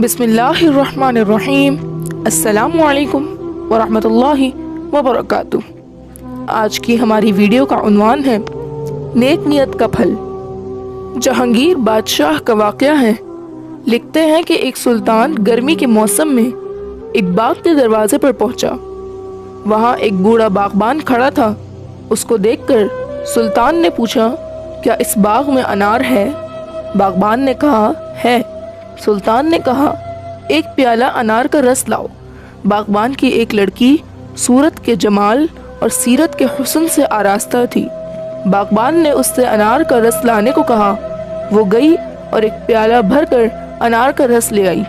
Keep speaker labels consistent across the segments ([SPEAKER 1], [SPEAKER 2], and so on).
[SPEAKER 1] बिस्मिल्लाहिर्रहमानिर्रहीम। अस्सलामु अलैकुम वरहमतुल्लाहि वबरकातुह। आज की हमारी वीडियो का उन्वान है नेक नियत का फल। जहांगीर बादशाह का वाक़या है। लिखते हैं कि एक सुल्तान गर्मी के मौसम में एक बाग के दरवाजे पर पहुंचा। वहां एक बूढ़ा बागबान खड़ा था। उसको देखकर सुल्तान ने पूछा, क्या इस बाग में अनार है? बागबान ने कहा, है। सुल्तान ने कहा, एक प्याला अनार का रस लाओ। बागबान की एक लड़की सूरत के जमाल और सीरत के हुस्न से आरास्ता थी। बागबान ने उससे अनार का रस लाने को कहा। वो गई और एक प्याला भरकर अनार का रस ले आई।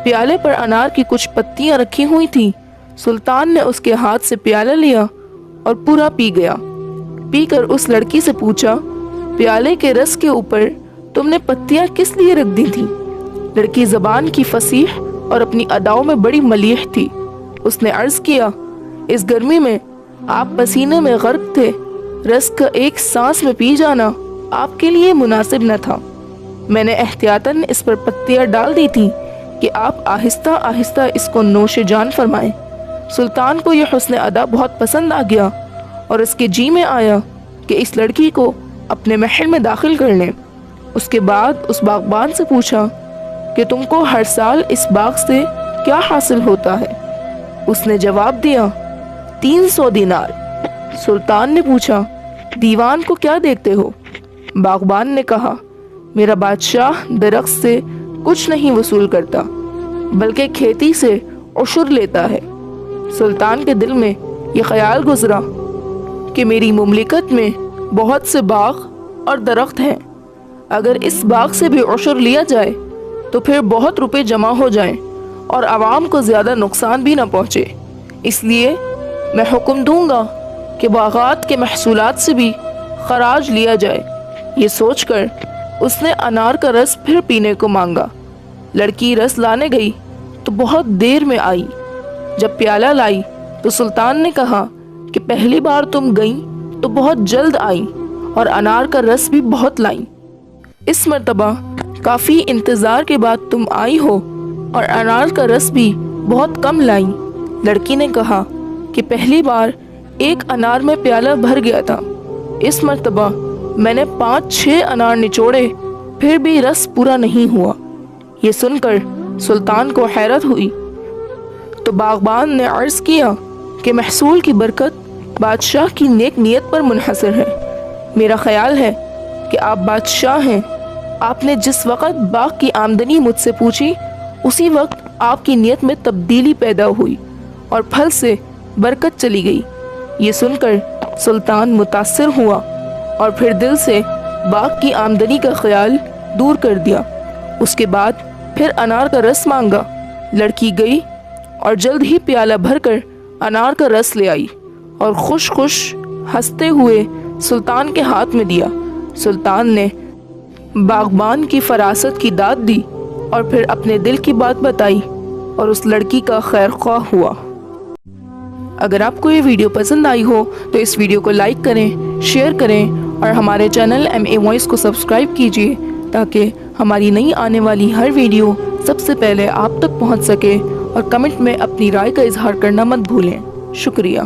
[SPEAKER 1] प्याले पर अनार की कुछ पत्तियां रखी हुई थी। सुल्तान ने उसके हाथ से प्याला लिया और पूरा पी गया। पीकर उस लड़की से पूछा, प्याले के रस के ऊपर तुमने पत्तियां किस लिए रख दी थी? लड़की ज़बान की फसीह और अपनी अदाओं में बड़ी मलीह थी। उसने अर्ज किया, इस गर्मी में आप पसीने में गर्क थे। रस का एक सांस में पी जाना आपके लिए मुनासिब न था। मैंने एहतियातन इस पर पत्तियां डाल दी थी कि आप आहिस्ता आहिस्ता इसको नोशे जान फरमाएं। सुल्तान को यह हुस्न अदा बहुत पसंद आ गया और इसके जी में आया कि इस लड़की को अपने महल में दाखिल कर लें। उसके बाद उस बागबान से पूछा कि तुमको हर साल इस बाग से क्या हासिल होता है? उसने जवाब दिया, 300 दिनार। सुल्तान ने पूछा, दीवान को क्या देखते हो? बागबान ने कहा, मेरा बादशाह दरख्त से कुछ नहीं वसूल करता बल्कि खेती से उशुर लेता है। सुल्तान के दिल में ये ख्याल गुजरा कि मेरी मुमलिकत में बहुत से बाग और दरख्त हैं। अगर इस बाग से भी उशुर लिया जाए तो फिर बहुत रुपए जमा हो जाएं और आवाम को ज़्यादा नुकसान भी ना पहुँचे। इसलिए मैं हुक्म दूंगा कि बागात के महसूलात से भी खराज लिया जाए। ये सोचकर उसने अनार का रस फिर पीने को मांगा। लड़की रस लाने गई तो बहुत देर में आई। जब प्याला लाई तो सुल्तान ने कहा कि पहली बार तुम गई तो बहुत जल्द आई और अनार का रस भी बहुत लाई। इस मर्तबा काफ़ी इंतज़ार के बाद तुम आई हो और अनार का रस भी बहुत कम लाई। लड़की ने कहा कि पहली बार एक अनार में प्याला भर गया था। इस मर्तबा मैंने 5-6 अनार निचोड़े फिर भी रस पूरा नहीं हुआ। ये सुनकर सुल्तान को हैरत हुई तो बागबान ने अर्ज़ किया कि महसूल की बरकत बादशाह की नेक नियत पर मुनहसर है। मेरा ख्याल है कि आप बादशाह हैं। आपने जिस वक़्त बाग की आमदनी मुझसे पूछी उसी वक्त आपकी नीयत में तब्दीली पैदा हुई और फल से बरकत चली गई। ये सुनकर सुल्तान मुतासिर हुआ और फिर दिल से बाग की आमदनी का ख्याल दूर कर दिया। उसके बाद फिर अनार का रस मांगा। लड़की गई और जल्द ही प्याला भरकर अनार का रस ले आई और खुश खुश हंसते हुए सुल्तान के हाथ में दिया। सुल्तान ने बागबान की फरासत की दाद दी और फिर अपने दिल की बात बताई और उस लड़की का खैर ख्वाह हुआ। अगर आपको ये वीडियो पसंद आई हो तो इस वीडियो को लाइक करें, शेयर करें और हमारे चैनल MA वॉइस को सब्सक्राइब कीजिए ताकि हमारी नई आने वाली हर वीडियो सबसे पहले आप तक पहुंच सके। और कमेंट में अपनी राय का इजहार करना मत भूलें। शुक्रिया।